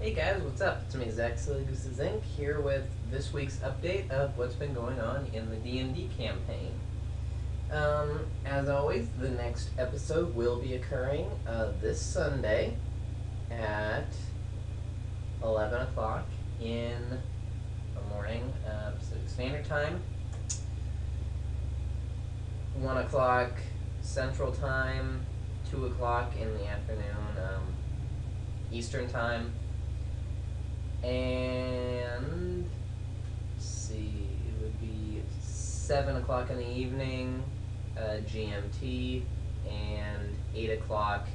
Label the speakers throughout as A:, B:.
A: Hey guys, what's up? It's me, Zach Sillygooses Inc. here with this week's update of what's been going on in the D&D campaign. As always, the next episode will be occurring this Sunday at 11 o'clock in the morning, Pacific Standard Time, 1 o'clock Central Time, 2 o'clock in the afternoon, Eastern Time. And let's see, it would be 7 o'clock in the evening, GMT, and 8 o'clock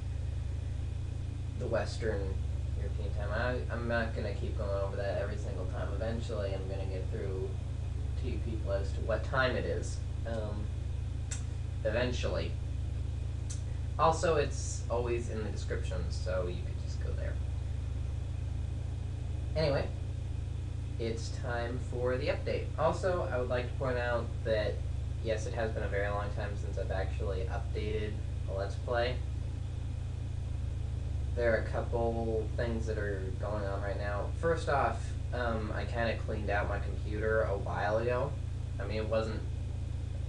A: the Western European time. I'm not going to keep going over that every single time. Eventually I'm going to get through to you people as to what time it is. Eventually. Also, it's always in the description, so you could just go there. Anyway, it's time for the update. Also, I would like to point out that, yes, it has been a very long time since I've actually updated a Let's Play. There are a couple things that are going on right now. First off, I kind of cleaned out my computer a while ago. I mean, it was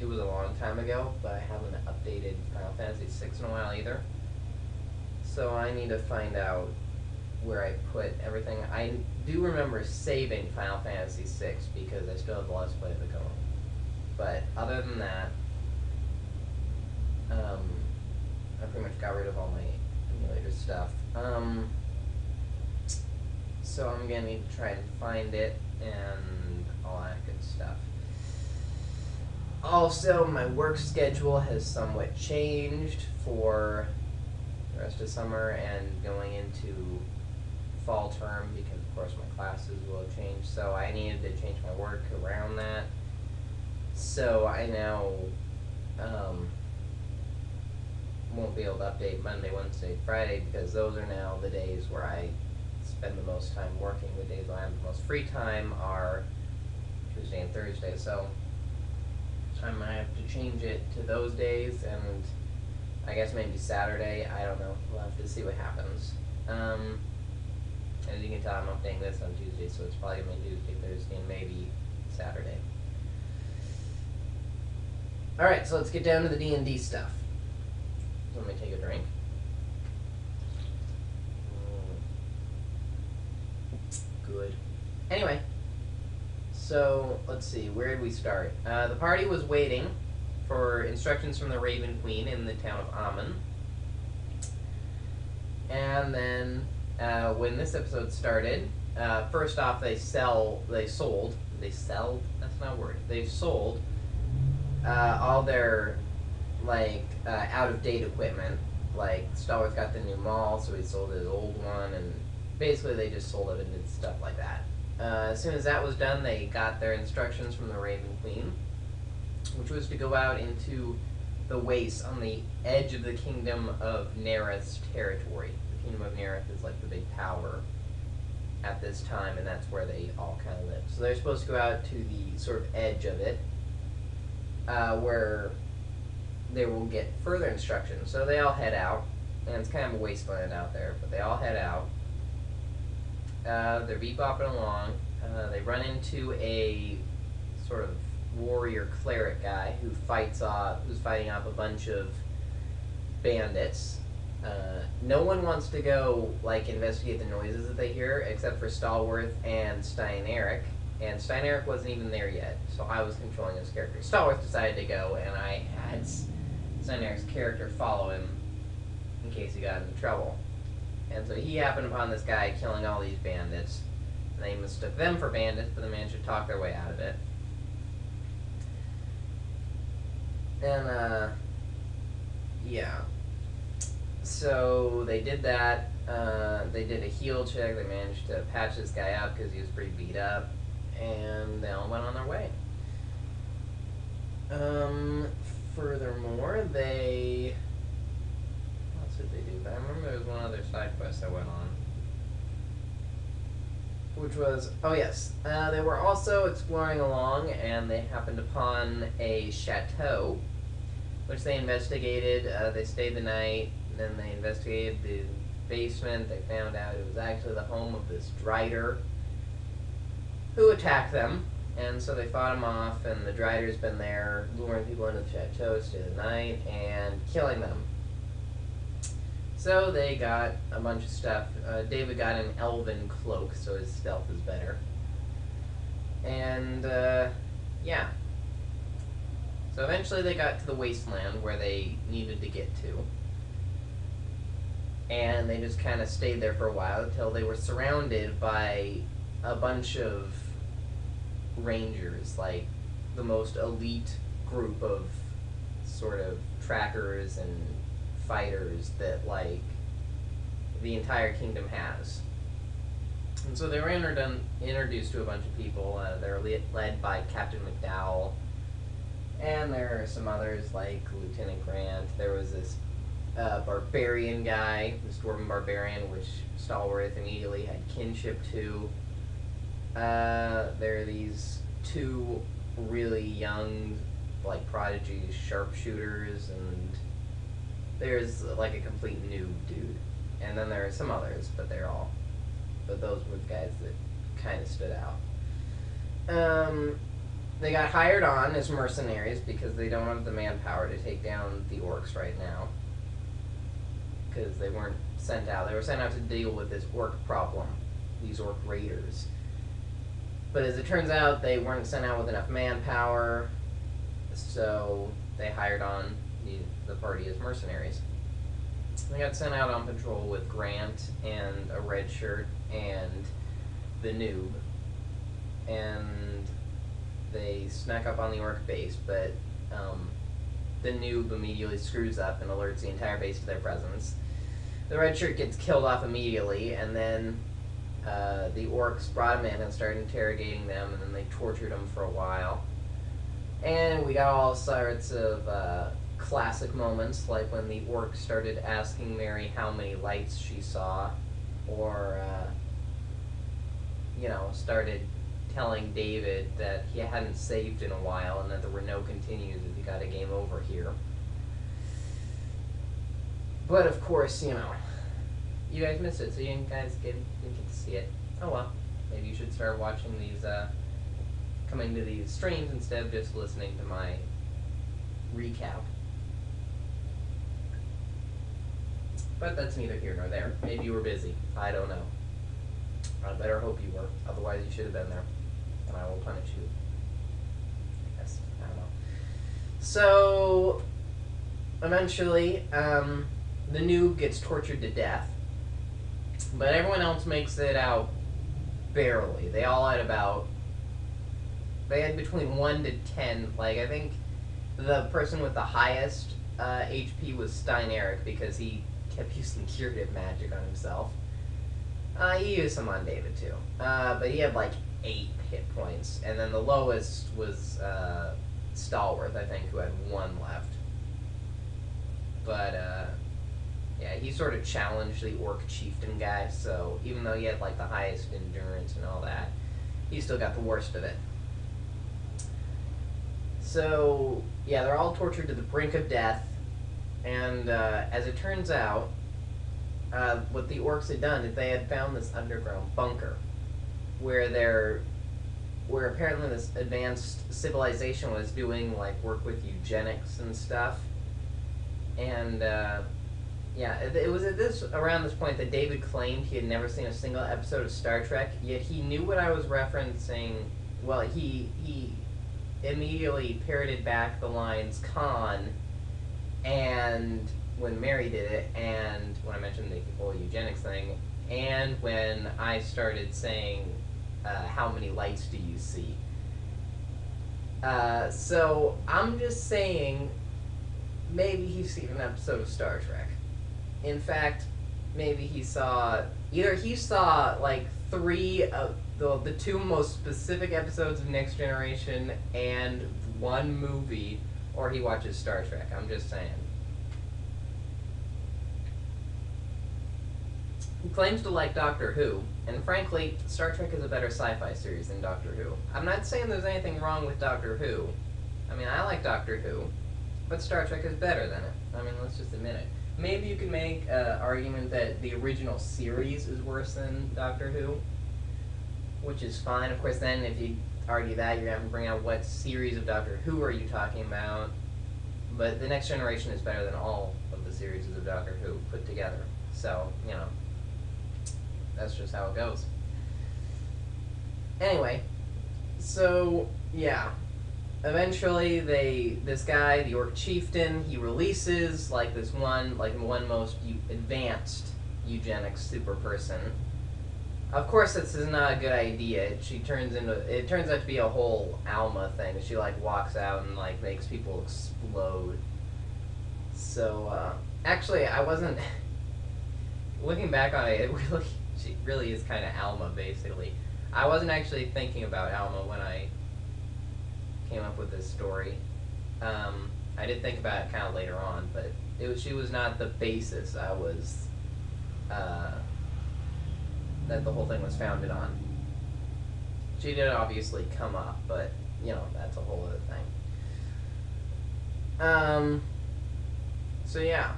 A: a long time ago, but I haven't updated Final Fantasy VI in a while either. So I need to find out where I put everything. I do remember saving Final Fantasy VI because I still have the Let's Play of it going. But other than that, I pretty much got rid of all my emulator stuff. So I'm gonna need to try and find it and all that good stuff. Also, my work schedule has somewhat changed for the rest of summer and going into fall term because, of course, my classes will have changed. So I needed to change my work around that. So I now won't be able to update Monday, Wednesday, Friday because those are now the days where I spend the most time working. The days where I have the most free time are Tuesday and Thursday. So I might have to change it to those days, and I guess maybe Saturday. I don't know. We'll have to see what happens. As you can tell, I'm updating this on Tuesday, so it's probably going to be Tuesday, Thursday, and maybe Saturday. Alright, so let's get down to the D&D stuff. So let me take a drink. Good. Anyway, so let's see, where did we start? The party was waiting for instructions from the Raven Queen in the town of Ammon. And then when this episode started, first off, they sold all their, out-of-date equipment. Like, Star Wars got the new mall, so he sold his old one, and basically they just sold it and did stuff like that. As soon as that was done, they got their instructions from the Raven Queen, which was to go out into the wastes on the edge of the Kingdom of Nereth's territory. The Kingdom of Nereth is like the big power at this time, and that's where they all kind of live. So they're supposed to go out to the sort of edge of it, where they will get further instructions. So they all head out, and it's kind of a wasteland out there, but they all head out. They're bebopping along. They run into a sort of warrior cleric guy who's fighting off a bunch of bandits. No one wants to go investigate the noises that they hear except for Stallworth and Stein-Eric. And Stein-Eric wasn't even there yet, so I was controlling his character. Stallworth decided to go, and I had Stein-Eric's character follow him in case he got into trouble. And so he happened upon this guy killing all these bandits. And they mistook them for bandits, but they managed to talk their way out of it. And, yeah. So they did that. They did a heal check. They managed to patch this guy up because he was pretty beat up. And they all went on their way. Furthermore, they... What else did they do? I remember there was one other side quest that went on. Which was... Oh, yes. They were also exploring along, and they happened upon a chateau, which they investigated. They stayed the night, then they investigated the basement. They found out it was actually the home of this Drider who attacked them. And so they fought him off, and the Drider's been there luring people into the chateau, stay the night, and killing them. So they got a bunch of stuff. David got an elven cloak, so his stealth is better. And, yeah. So eventually they got to the wasteland where they needed to get to. And they just kind of stayed there for a while until they were surrounded by a bunch of rangers, like the most elite group of sort of trackers and fighters that, like, the entire kingdom has. And so they were introduced to a bunch of people. They're led by Captain McDowell, and there are some others like Lieutenant Grant. There was this barbarian guy, this dwarven barbarian, which Stallworth immediately had kinship to. There are these two really young, like, prodigy sharpshooters, and there's, like, a complete noob dude. And then there are some others, but those were the guys that kind of stood out. They got hired on as mercenaries because they don't have the manpower to take down the orcs right now. Because they weren't sent out. They were sent out to deal with this orc problem, these orc raiders. But as it turns out, they weren't sent out with enough manpower, so they hired on the party as mercenaries. They got sent out on patrol with Grant and a red shirt and the noob, and they snuck up on the orc base, but the noob immediately screws up and alerts the entire base to their presence. The red shirt gets killed off immediately, and then the orcs brought him in and started interrogating them, and then they tortured him for a while. And we got all sorts of classic moments, like when the orc started asking Mary how many lights she saw, or, started telling David that he hadn't saved in a while and that there were no continues if you got a game over here. But of course, you guys missed it, so you guys didn't get to see it. Oh well, maybe you should start watching these, coming to these streams instead of just listening to my recap. But that's neither here nor there. Maybe you were busy. I don't know. I better hope you were. Otherwise you should have been there. And I will punish you. Yes, I don't know. So, eventually, the noob gets tortured to death. But everyone else makes it out barely. They all had between 1 to 10. Like, I think the person with the highest HP was Stein Eric, because he kept using curative magic on himself. He used some on David too. But he had like 8 hit points. And then the lowest was Stallworth, I think, who had 1 left. But, yeah, he sort of challenged the orc chieftain guy, so even though he had like the highest endurance and all that, he still got the worst of it. So, yeah, they're all tortured to the brink of death. And as it turns out, what the orcs had done is they had found this underground bunker where apparently this advanced civilization was doing like work with eugenics and stuff. And yeah, it was around this point that David claimed he had never seen a single episode of Star Trek, yet he knew what I was referencing. Well, he immediately parroted back the lines Khan, and when Mary did it, and when I mentioned the whole eugenics thing, and when I started saying, how many lights do you see? So I'm just saying, maybe he's seen an episode of Star Trek. In fact, maybe he saw like 3 of the 2 most specific episodes of Next Generation and 1 movie, or he watches Star Trek. I'm just saying. He claims to like Doctor Who, and frankly, Star Trek is a better sci-fi series than Doctor Who. I'm not saying there's anything wrong with Doctor Who. I mean, I like Doctor Who, but Star Trek is better than it. I mean, let's just admit it. maybe you could make an argument that the original series is worse than Doctor Who, which is fine. Of course, then if you argue that, you're going to have to bring out what series of Doctor Who are you talking about. But The Next Generation is better than all of the series of Doctor Who put together. So, you know, that's just how it goes. Anyway, so, yeah. Eventually, this guy, the Orc Chieftain, he releases, like, one most advanced eugenics super person. Of course, this is not a good idea. It turns out to be a whole Alma thing. She, like, walks out and, like, makes people explode. So, actually, I wasn't... Looking back on it, she really is kind of Alma, basically. I wasn't actually thinking about Alma when I came up with this story. I did think about it kind of later on, but she was not the basis I was... that the whole thing was founded on. She did obviously come up, but, you know, that's a whole other thing. So yeah.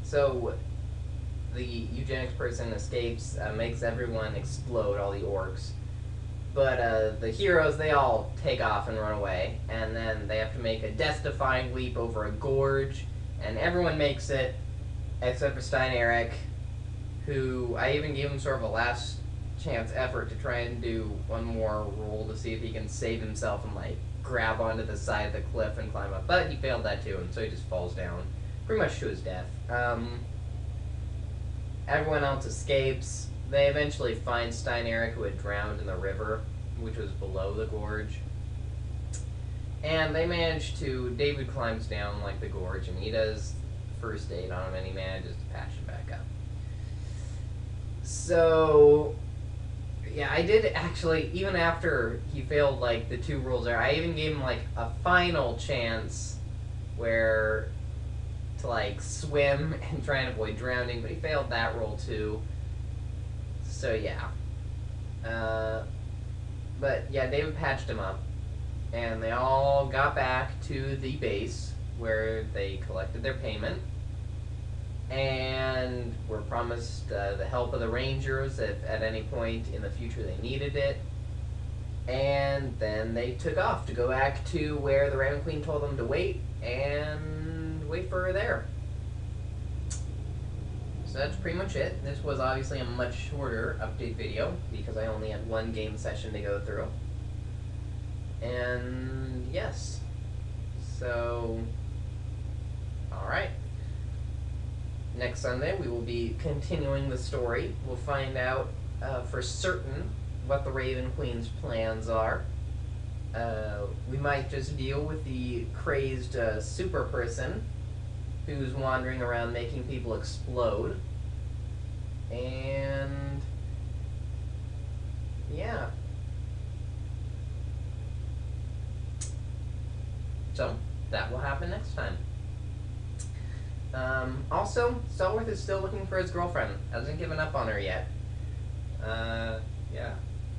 A: So the eugenics person escapes, makes everyone explode, all the orcs. But the heroes, they all take off and run away, and then they have to make a death-defying leap over a gorge, and everyone makes it, except for Stein Erik, who I even gave him sort of a last chance effort to try and do one more roll to see if he can save himself and, like, grab onto the side of the cliff and climb up. But he failed that too, and so he just falls down, pretty much to his death. Everyone else escapes. They eventually find Stein Erik, who had drowned in the river, which was below the gorge. And they manage to... David climbs down, like, the gorge, and he does first aid on him, and he manages to patch him back up. So, yeah, I did actually, even after he failed, like, the 2 rolls there, I even gave him, like, a final chance where to, like, swim and try and avoid drowning, but he failed that roll too. So, yeah. But, yeah, David patched him up, and they all got back to the base where they collected their payment, and were promised the help of the Rangers if at any point in the future they needed it. And then they took off to go back to where the Raven Queen told them to wait, and wait for her there. So that's pretty much it. This was obviously a much shorter update video, because I only had 1 game session to go through. And yes. So, alright. Next Sunday, we will be continuing the story. We'll find out for certain what the Raven Queen's plans are. We might just deal with the crazed super person who's wandering around making people explode. And yeah. So, that will happen next time. Also, Selworth is still looking for his girlfriend. Hasn't given up on her yet. Yeah.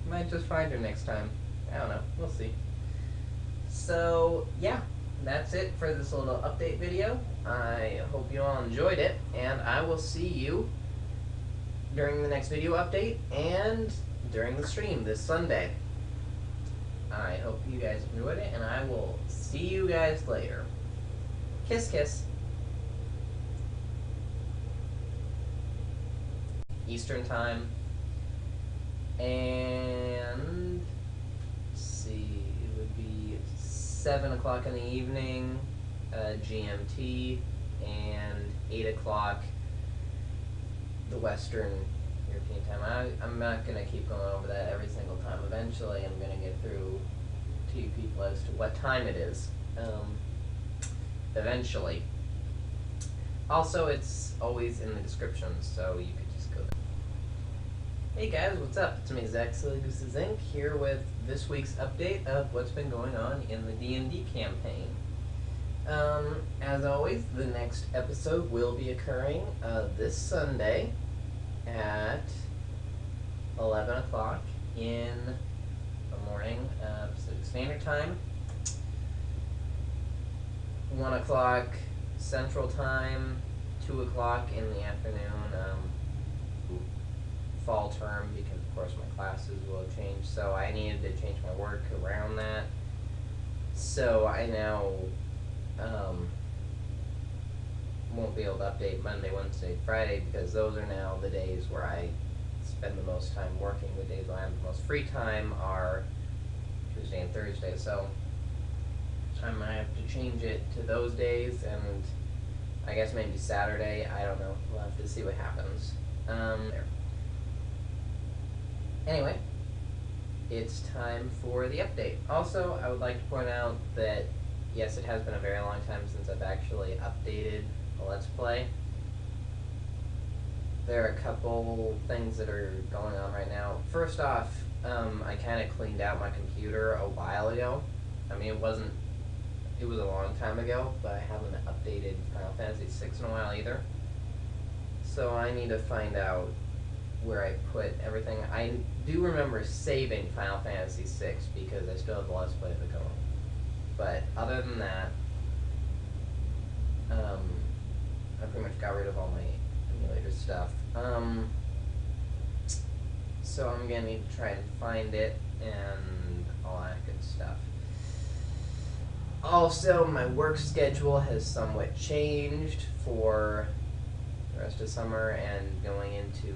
A: Might just find her next time. I don't know. We'll see. So, yeah. That's it for this little update video. I hope you all enjoyed it, and I will see you during the next video update and during the stream this Sunday. I hope you guys enjoyed it, and I will see you guys later. Kiss, kiss. Eastern time. And let's see, it would be 7 o'clock in the evening, GMT, and 8 o'clock the Western European time. I'm not going to keep going over that every single time. Eventually I'm going to get through to you people as to what time it is. Eventually. Also, it's always in the description, so you could just go there. Hey guys, what's up? It's me, Zach Sillygooses Inc., here with this week's update of what's been going on in the D&D campaign. As always, the next episode will be occurring this Sunday at 11 o'clock in the morning, Pacific Standard Time. 1 o'clock Central Time, 2 o'clock in the afternoon. Fall term, because of course my classes will change, so I needed to change my work around that. So I now won't be able to update Monday, Wednesday, Friday, because those are now the days where I spend the most time working. The days where I have the most free time are Tuesday and Thursday, so I might have to change it to those days, and I guess maybe Saturday. I don't know. We'll have to see what happens. There. Anyway, it's time for the update. Also, I would like to point out that, yes, it has been a very long time since I've actually updated a Let's Play. There are a couple things that are going on right now. First off, I kind of cleaned out my computer a while ago. I mean, it was a long time ago, but I haven't updated Final Fantasy VI in a while either. So I need to find out where I put everything. I do remember saving Final Fantasy VI because I still have the Let's Play of it going. But other than that, I pretty much got rid of all my emulator stuff. So I'm gonna need to try and find it and all that good stuff. Also, my work schedule has somewhat changed for the rest of summer and going into